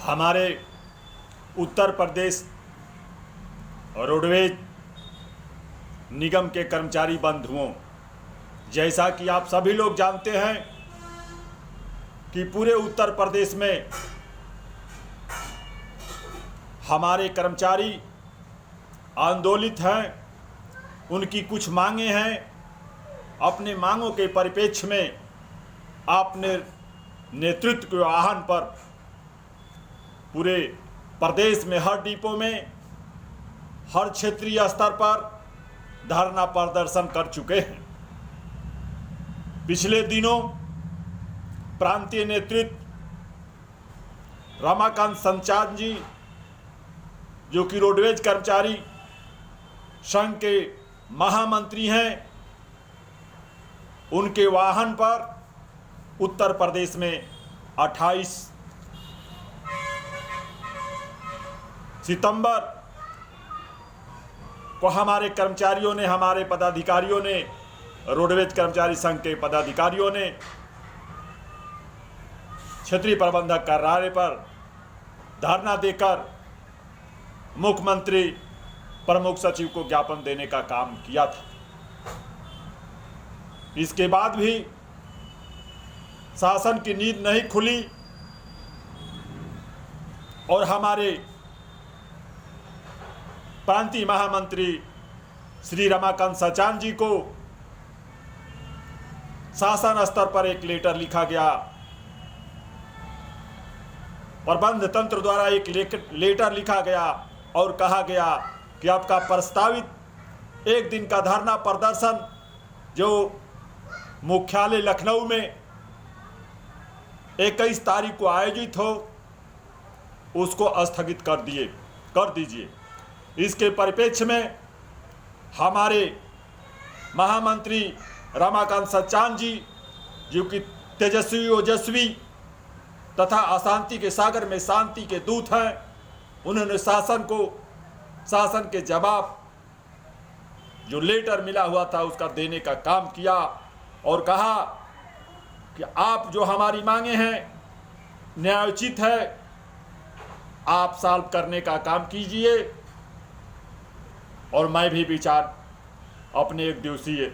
हमारे उत्तर प्रदेश रोडवेज निगम के कर्मचारी बंधुओं, जैसा कि आप सभी लोग जानते हैं कि पूरे उत्तर प्रदेश में हमारे कर्मचारी आंदोलित हैं। उनकी कुछ मांगे हैं। अपने मांगों के परिप्रेक्ष्य में आपने नेतृत्व के आह्वान पर पूरे प्रदेश में हर डिपो में, हर क्षेत्रीय स्तर पर धरना प्रदर्शन कर चुके हैं। पिछले दिनों प्रांतीय नेतृत्व रमाकांत सचान जी, जो कि रोडवेज कर्मचारी संघ के महामंत्री हैं, उनके वाहन पर उत्तर प्रदेश में 28 सितंबर को हमारे कर्मचारियों ने, हमारे पदाधिकारियों ने, रोडवेज कर्मचारी संघ के पदाधिकारियों ने क्षेत्रीय प्रबंधक कार्यालय पर धरना देकर मुख्यमंत्री, प्रमुख सचिव को ज्ञापन देने का काम किया था। इसके बाद भी शासन की नींद नहीं खुली और हमारे प्रांतीय महामंत्री श्री रमाकांत सचान जी को शासन स्तर पर एक लेटर लिखा गया, प्रबंध तंत्र द्वारा एक लेटर लिखा गया और कहा गया कि आपका प्रस्तावित एक दिन का धरना प्रदर्शन जो मुख्यालय लखनऊ में 21 तारीख को आयोजित हो, उसको स्थगित कर दीजिए। इसके परिप्रेक्ष्य में हमारे महामंत्री रमाकांत सचान जी, जो कि तेजस्वी ओजस्वी तथा अशांति के सागर में शांति के दूत हैं, उन्होंने शासन के जवाब जो लेटर मिला हुआ था उसका देने का काम किया और कहा कि आप जो हमारी मांगे हैं न्यायोचित है, आप सॉल्व करने का काम कीजिए और मैं भी विचार अपने एक दिवसीय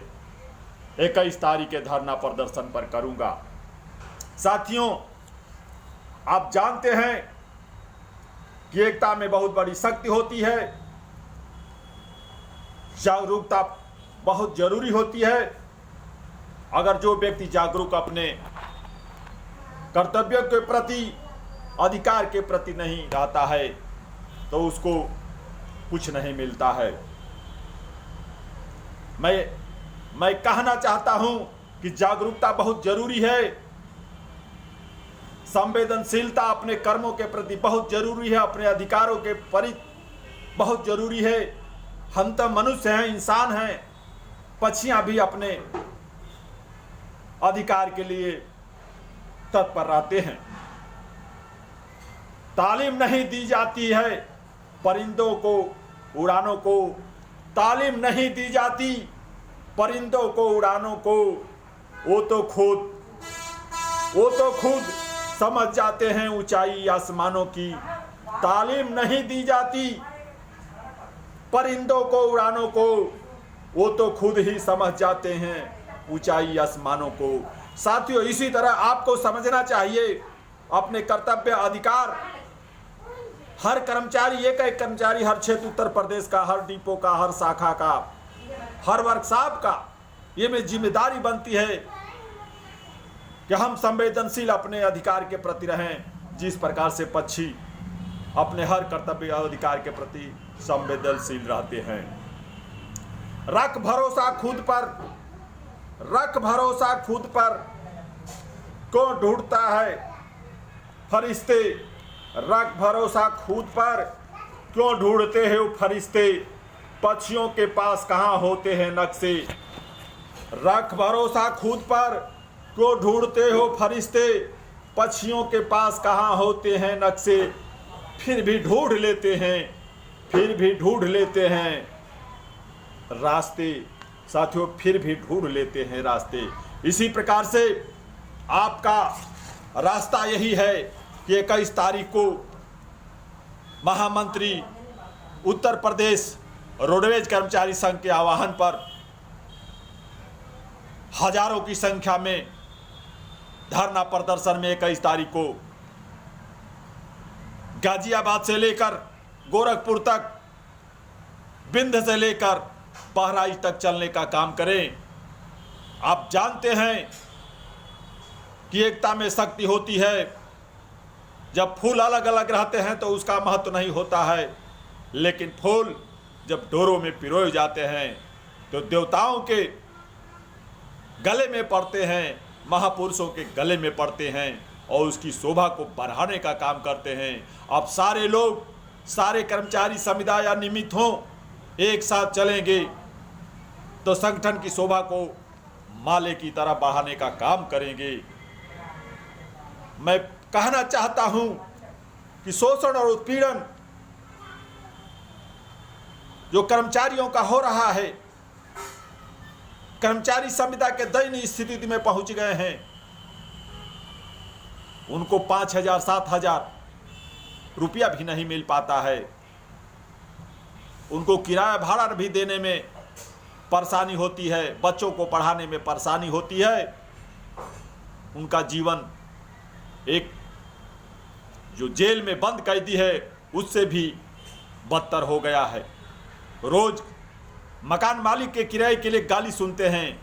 21 तारीख के धरना प्रदर्शन पर करूंगा। साथियों, आप जानते हैं कि एकता में बहुत बड़ी शक्ति होती है, जागरूकता बहुत जरूरी होती है। अगर जो व्यक्ति जागरूक अपने कर्तव्यों के प्रति, अधिकार के प्रति नहीं रहता है तो उसको कुछ नहीं मिलता है। मैं कहना चाहता हूं कि जागरूकता बहुत जरूरी है, संवेदनशीलता अपने कर्मों के प्रति बहुत जरूरी है, अपने अधिकारों के प्रति बहुत जरूरी है। हम तो मनुष्य हैं, इंसान हैं, पक्षियां भी अपने अधिकार के लिए तत्पर रहते हैं। तालीम नहीं दी जाती है परिंदों को, उड़ानों को तालीम नहीं दी जाती परिंदों को, उड़ानों को। वो तो खुद समझ जाते हैं ऊंचाई आसमानों की। तालीम नहीं दी जाती परिंदों को, उड़ानों को, वो तो खुद ही समझ जाते हैं ऊंचाई आसमानों को। साथियों, इसी तरह आपको समझना चाहिए अपने कर्तव्य, अधिकार। हर कर्मचारी, एक कर्मचारी हर क्षेत्र उत्तर प्रदेश का, हर डिपो का, हर शाखा का, हर वर्कशॉप का, ये में जिम्मेदारी बनती है कि हम संवेदनशील अपने अधिकार के प्रति रहें, जिस प्रकार से पक्षी अपने हर कर्तव्य अधिकार के प्रति संवेदनशील रहते हैं। रख भरोसा खुद पर कौन ढूंढता है फरिश्ते। रख भरोसा खुद पर क्यों ढूंढते हो फरिश्ते, पक्षियों के पास कहाँ होते हैं नक्शे। रख भरोसा खुद पर क्यों ढूंढते हो फरिश्ते, पक्षियों के पास कहाँ होते हैं नक्शे। फिर भी ढूंढ लेते हैं रास्ते। साथियों, फिर भी ढूंढ लेते हैं रास्ते। इसी प्रकार से आपका रास्ता यही है कि 21 तारीख को महामंत्री उत्तर प्रदेश रोडवेज कर्मचारी संघ के आह्वान पर हजारों की संख्या में धरना प्रदर्शन में 21 तारीख को गाजियाबाद से लेकर गोरखपुर तक, बिंद से लेकर बहराइच तक चलने का काम करें। आप जानते हैं कि एकता में शक्ति होती है। जब फूल अलग अलग रहते हैं तो उसका महत्व नहीं होता है, लेकिन फूल जब डोरों में पिरोए जाते हैं तो देवताओं के गले में पड़ते हैं, महापुरुषों के गले में पड़ते हैं और उसकी शोभा को बढ़ाने का काम करते हैं। अब सारे लोग, सारे कर्मचारी समुदाय या निमित्त हों, एक साथ चलेंगे तो संगठन की शोभा को माले की तरह बढ़ाने का काम करेंगे। मैं कहना चाहता हूं कि शोषण और उत्पीड़न जो कर्मचारियों का हो रहा है, कर्मचारी संविदा के दयनीय स्थिति में पहुंच गए हैं। उनको 5,000 7,000 रुपया भी नहीं मिल पाता है। उनको किराया भाड़ा भी देने में परेशानी होती है, बच्चों को पढ़ाने में परेशानी होती है। उनका जीवन एक जो जेल में बंद कैदी है उससे भी बदतर हो गया है। रोज मकान मालिक के किराए के लिए गाली सुनते हैं,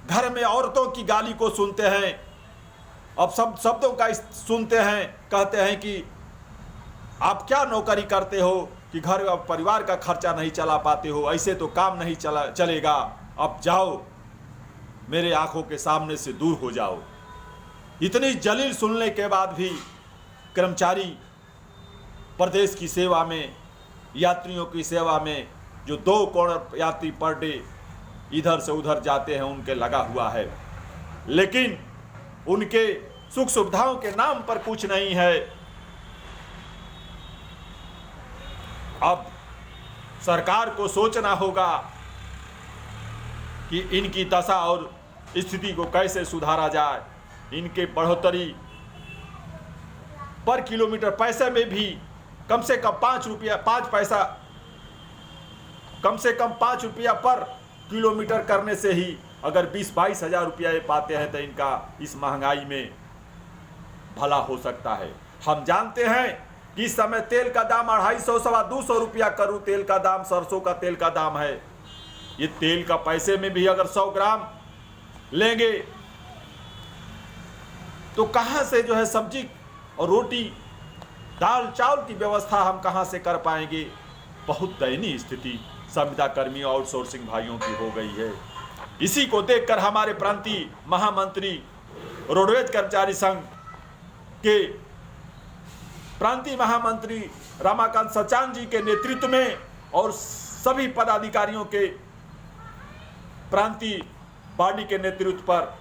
घर में औरतों की गाली को सुनते हैं, अब सब शब्दों का सुनते हैं, कहते हैं कि आप क्या नौकरी करते हो कि घर और परिवार का खर्चा नहीं चला पाते हो, ऐसे तो काम नहीं चलेगा, अब जाओ, मेरे आंखों के सामने से दूर हो जाओ। इतनी जलील सुनने के बाद भी कर्मचारी प्रदेश की सेवा में, यात्रियों की सेवा में, जो 2 करोड़ यात्री पर डे इधर से उधर जाते हैं, उनके लगा हुआ है, लेकिन उनके सुख सुविधाओं के नाम पर कुछ नहीं है। अब सरकार को सोचना होगा कि इनकी दशा और स्थिति को कैसे सुधारा जाए। इनके बढ़ोतरी पर किलोमीटर पैसे में भी कम से कम 5 पैसा, कम से कम 5 रुपया पर किलोमीटर करने से ही अगर 20-22 हज़ार रुपया ये पाते हैं तो इनका इस महंगाई में भला हो सकता है। हम जानते हैं कि इस समय तेल का दाम 250-200 रुपया करू तेल का दाम, सरसों का तेल का दाम है। ये तेल का पैसे में भी अगर 100 ग्राम लेंगे तो कहाँ से जो है सब्जी और रोटी, दाल चावल की व्यवस्था हम कहाँ से कर पाएंगे। बहुत दयनीय स्थिति संविदा कर्मियों और आउटसोर्सिंग भाइयों की हो गई है। इसी को देखकर हमारे प्रांतीय महामंत्री रोडवेज कर्मचारी संघ के प्रांतीय महामंत्री रमाकांत सचान जी के नेतृत्व में और सभी पदाधिकारियों के प्रांतीय पार्टी के नेतृत्व पर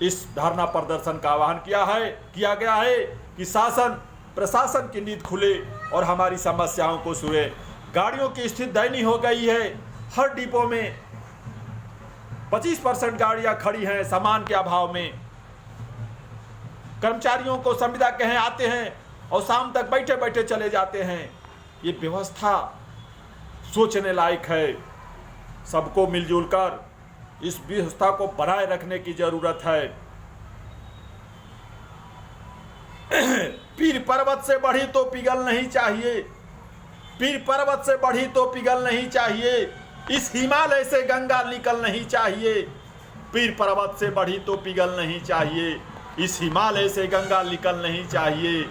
इस धरना प्रदर्शन का आह्वान किया गया है कि शासन प्रशासन की नींद खुले और हमारी समस्याओं को सुने। गाड़ियों की स्थिति दयनीय हो गई है। हर डिपो में 25% गाड़ियां खड़ी हैं सामान के अभाव में। कर्मचारियों को संविदा कहें आते हैं और शाम तक बैठे बैठे चले जाते हैं। ये व्यवस्था सोचने लायक है। सबको मिलजुल कर इस व्यवस्था को बनाए रखने की जरूरत है। पीर पर्वत से बढ़ी तो पिघल नहीं चाहिए, पीर पर्वत से बढ़ी तो पिघल नहीं चाहिए, इस हिमालय से गंगा निकल नहीं चाहिए। पीर पर्वत से बढ़ी तो पिघल नहीं चाहिए, इस हिमालय से गंगा निकल नहीं चाहिए।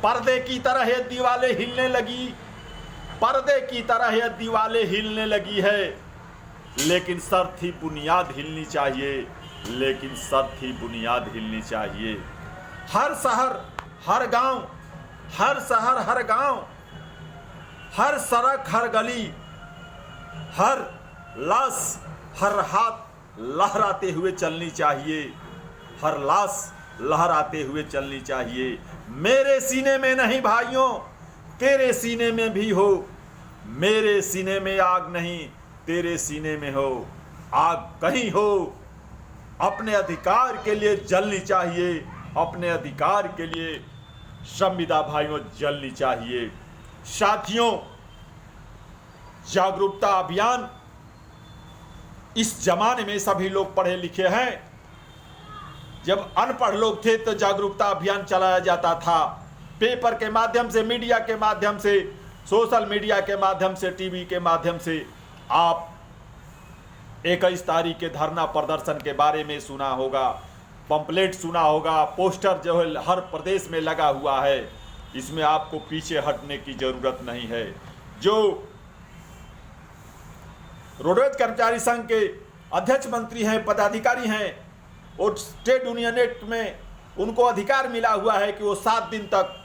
पर्दे की तरह ये दीवारें हिलने लगी, पर्दे की तरह ये दीवारें हिलने लगी है, लेकिन सर थी बुनियाद हिलनी चाहिए, लेकिन सर थी बुनियाद हिलनी चाहिए। हर शहर हर गांव, हर शहर हर गांव, हर सड़क हर गली, हर लाश हर हाथ लहराते हुए चलनी चाहिए, हर लाश लहराते हुए चलनी चाहिए। मेरे सीने में नहीं भाइयों, तेरे सीने में भी हो। मेरे सीने में आग नहीं, तेरे सीने में हो। आग कहीं हो, अपने अधिकार के लिए जलनी चाहिए, अपने अधिकार के लिए संविदा भाइयों जलनी चाहिए। साथियों, जागरूकता अभियान, इस जमाने में सभी लोग पढ़े लिखे हैं। जब अनपढ़ लोग थे तो जागरूकता अभियान चलाया जाता था, पेपर के माध्यम से, मीडिया के माध्यम से, सोशल मीडिया के माध्यम से, टीवी के माध्यम से। आप 21 तारीख के धरना प्रदर्शन के बारे में सुना होगा, पंपलेट सुना होगा, पोस्टर जो है हर प्रदेश में लगा हुआ है। इसमें आपको पीछे हटने की जरूरत नहीं है। जो रोडवेज कर्मचारी संघ के अध्यक्ष मंत्री हैं, पदाधिकारी हैं, और स्टेट यूनियन एक्ट में उनको अधिकार मिला हुआ है कि वो 7 दिन तक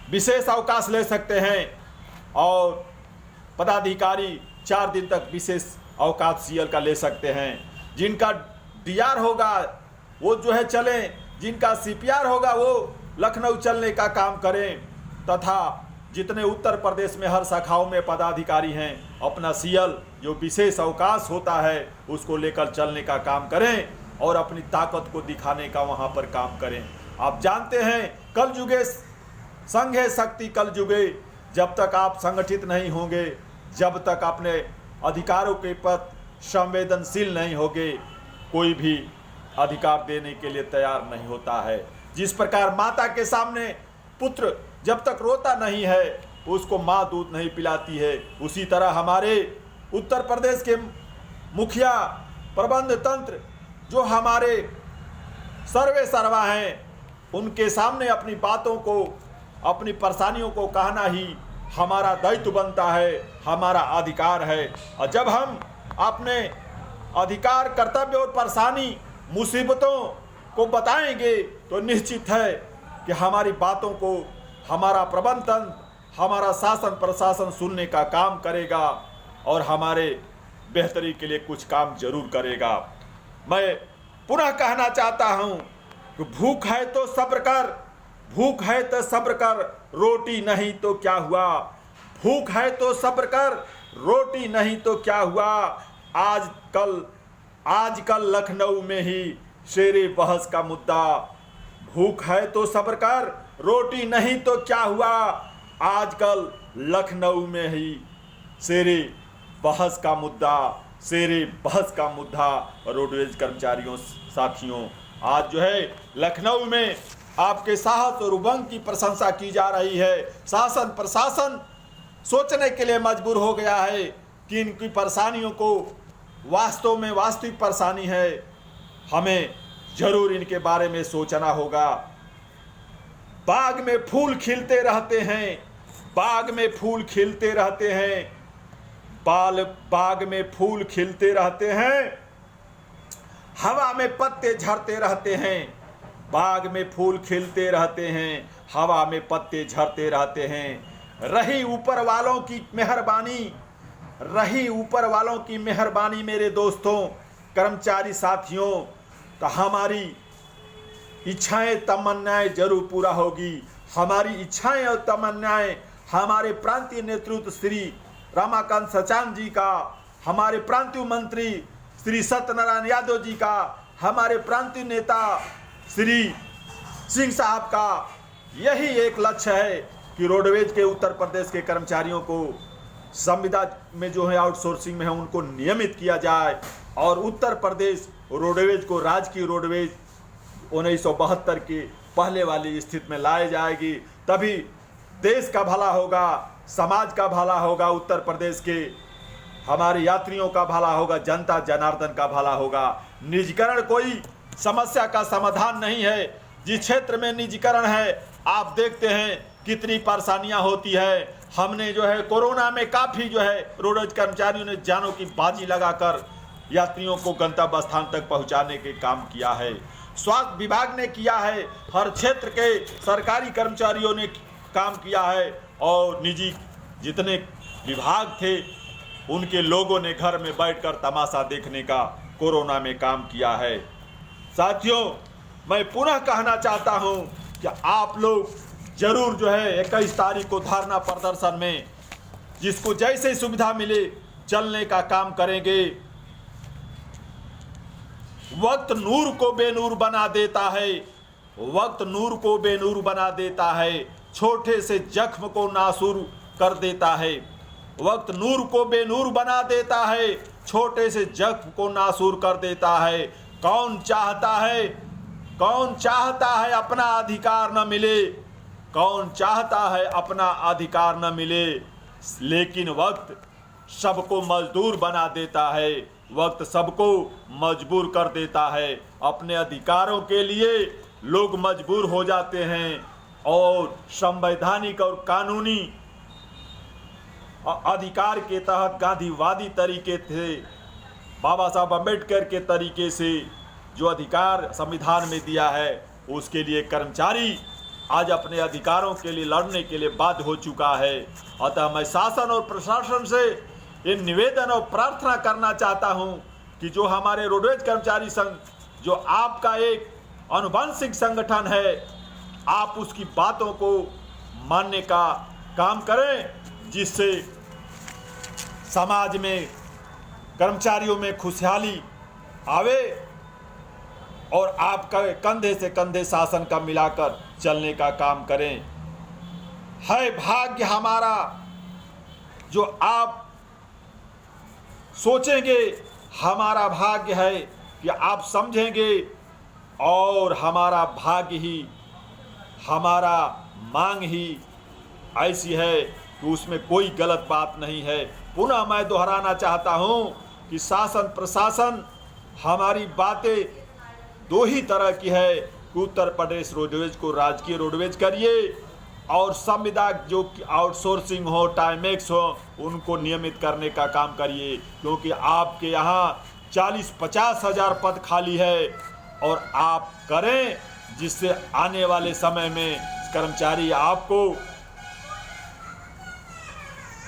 विशेष अवकाश ले सकते हैं, और पदाधिकारी 4 दिन तक विशेष अवकाश सीएल का ले सकते हैं। जिनका डीआर होगा वो जो है चलें, जिनका सीपीआर होगा वो लखनऊ चलने का काम करें, तथा जितने उत्तर प्रदेश में हर शाखाओं में पदाधिकारी हैं अपना सीएल जो विशेष अवकाश होता है उसको लेकर चलने का काम करें और अपनी ताकत को दिखाने का वहाँ पर काम करें। आप जानते हैं कल युगे संघे शक्ति कल युगे, जब तक आप संगठित नहीं होंगे, जब तक अपने अधिकारों के प्रति संवेदनशील नहीं होंगे, कोई भी अधिकार देने के लिए तैयार नहीं होता है। जिस प्रकार माता के सामने पुत्र जब तक रोता नहीं है उसको माँ दूध नहीं पिलाती है, उसी तरह हमारे उत्तर प्रदेश के मुखिया, प्रबंध तंत्र जो हमारे सर्वे सर्वा हैं, उनके सामने अपनी बातों को, अपनी परेशानियों को कहना ही हमारा दायित्व बनता है, हमारा अधिकार है। और जब हम अपने अधिकार, कर्तव्य और परेशानी, मुसीबतों को बताएंगे तो निश्चित है कि हमारी बातों को हमारा प्रबंध तंत्र, हमारा शासन प्रशासन सुनने का काम करेगा और हमारे बेहतरी के लिए कुछ काम जरूर करेगा। मैं पुनः कहना चाहता हूँ कि भूख है तो सब्र कर, भूख है तो सब्र कर, रोटी नहीं तो क्या हुआ। भूख है तो सब्र कर, रोटी नहीं तो क्या हुआ। आजकल लखनऊ में ही शेरे बहस का मुद्दा। भूख है तो सब्र कर, रोटी नहीं तो क्या हुआ। आजकल लखनऊ में ही शेरे बहस का मुद्दा, शेरे बहस का मुद्दा। रोडवेज कर्मचारियों साथियों, आज जो है लखनऊ में आपके साहस और उमंग की प्रशंसा की जा रही है। शासन प्रशासन सोचने के लिए मजबूर हो गया है कि इनकी परेशानियों को वास्तव में वास्तविक परेशानी है, हमें जरूर इनके बारे में सोचना होगा। बाग में फूल खिलते रहते हैं, बाग में फूल खिलते रहते हैं, बाग में फूल खिलते रहते हैं, हवा में पत्ते झड़ते रहते हैं। बाग में फूल खिलते रहते हैं, हवा में पत्ते झड़ते रहते हैं। रही ऊपर वालों की मेहरबानी, रही ऊपर वालों की मेहरबानी मेरे दोस्तों, कर्मचारी साथियों, तो हमारी इच्छाएं तमन्नाएं जरूर पूरा होगी। हमारी इच्छाएं और तमन्नाएं हमारे प्रांतीय नेतृत्व श्री रमाकांत सचान जी का, हमारे प्रांतीय मंत्री श्री सत्यनारायण यादव जी का, हमारे प्रांतीय नेता श्री सिंह साहब का यही एक लक्ष्य है कि रोडवेज के उत्तर प्रदेश के कर्मचारियों को संविदा में जो है आउटसोर्सिंग में है उनको नियमित किया जाए और उत्तर प्रदेश रोडवेज को राजकीय रोडवेज 1972 की पहले वाली स्थिति में लाए जाएगी। तभी देश का भला होगा, समाज का भला होगा, उत्तर प्रदेश के हमारे यात्रियों का भला होगा, जनता जनार्दन का भला होगा। निजीकरण कोई समस्या का समाधान नहीं है। जिस क्षेत्र में निजीकरण है आप देखते हैं कितनी परेशानियां होती है। हमने जो है कोरोना में काफ़ी जो है रोडवेज कर्मचारियों ने जानों की बाजी लगाकर यात्रियों को गंतव्य स्थान तक पहुंचाने के काम किया है। स्वास्थ्य विभाग ने किया है, हर क्षेत्र के सरकारी कर्मचारियों ने काम किया है और निजी जितने विभाग थे उनके लोगों ने घर में बैठकर तमाशा देखने का कोरोना में काम किया है। साथियों, मैं पुनः कहना चाहता हूं कि आप लोग जरूर जो है 21 तारीख को धरना प्रदर्शन में जिसको जैसे सुविधा मिले चलने का काम करेंगे। वक्त नूर को बेनूर बना देता है, वक्त नूर को बेनूर बना देता है, छोटे से जख्म को नासूर कर देता है। वक्त नूर को बेनूर बना देता है, छोटे से जख्म को नासूर कर देता है। कौन चाहता है अपना अधिकार न मिले, कौन चाहता है अपना अधिकार न मिले। लेकिन वक्त सबको मजदूर बना देता है, वक्त सबको मजबूर कर देता है। अपने अधिकारों के लिए लोग मजबूर हो जाते हैं और संवैधानिक और कानूनी अधिकार के तहत गांधीवादी तरीके थे, बाबा साहब अम्बेडकर के तरीके से जो अधिकार संविधान में दिया है, उसके लिए कर्मचारी आज अपने अधिकारों के लिए लड़ने के लिए बाध्य हो चुका है। अतः मैं शासन और प्रशासन से ये निवेदन और प्रार्थना करना चाहता हूं कि जो हमारे रोडवेज कर्मचारी संघ, जो आपका एक आनुवंशिक संगठन है, आप उसकी बातों को मानने का काम करें, जिससे समाज में कर्मचारियों में खुशहाली आवे और आपका कंधे से कंधे शासन का मिलाकर चलने का काम करें। है भाग्य हमारा जो आप सोचेंगे, हमारा भाग्य है कि आप समझेंगे, और हमारा भाग्य ही, हमारा मांग ही ऐसी है कि उसमें कोई गलत बात नहीं है। पुनः मैं दोहराना चाहता हूं कि शासन प्रशासन हमारी बातें दो ही तरह की है कि उत्तर प्रदेश रोडवेज को राजकीय रोडवेज करिए, और संविदा जो आउटसोर्सिंग हो, टाइमेक्स हो, उनको नियमित करने का काम करिए, क्योंकि आपके यहाँ 40-50 हज़ार पद खाली है, और आप करें जिससे आने वाले समय में कर्मचारी आपको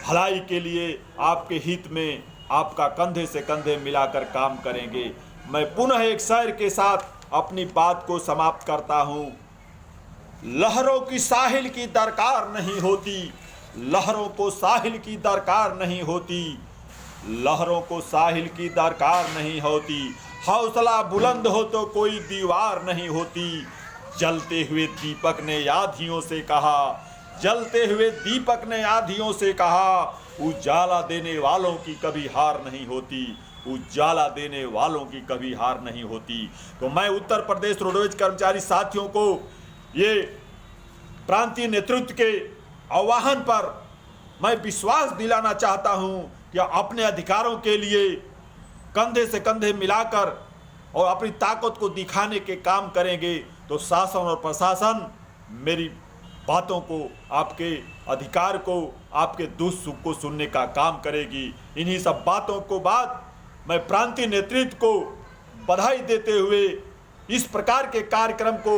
भलाई के लिए, आपके हित में आपका कंधे से कंधे मिलाकर काम करेंगे। मैं पुनः एक शेर के साथ अपनी बात को समाप्त करता हूँ। लहरों की साहिल की दरकार नहीं होती, लहरों को साहिल की दरकार नहीं होती, लहरों को साहिल की दरकार नहीं होती। हौसला बुलंद हो तो कोई दीवार नहीं होती। जलते हुए दीपक ने आधियों से कहा, जलते हुए दीपक ने आधियों से कहा, उजाला देने वालों की कभी हार नहीं होती, उजाला देने वालों की कभी हार नहीं होती। तो मैं उत्तर प्रदेश रोडवेज कर्मचारी साथियों को ये प्रांतीय नेतृत्व के आह्वान पर मैं विश्वास दिलाना चाहता हूं कि अपने अधिकारों के लिए कंधे से कंधे मिलाकर और अपनी ताकत को दिखाने के काम करेंगे, तो शासन और प्रशासन मेरी बातों को, आपके अधिकार को, आपके दुख सुख को सुनने का काम करेगी। इन्हीं सब बातों को बाद मैं प्रांतीय नेतृत्व को बधाई देते हुए इस प्रकार के कार्यक्रम को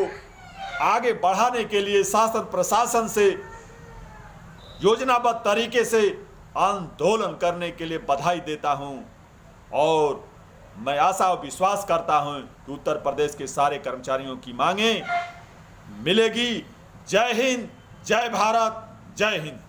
आगे बढ़ाने के लिए शासन प्रशासन से योजनाबद्ध तरीके से आंदोलन करने के लिए बधाई देता हूं, और मैं आशा और विश्वास करता हूं कि उत्तर प्रदेश के सारे कर्मचारियों की मांगें मिलेगी। जय हिंद, जय भारत, जय हिंद।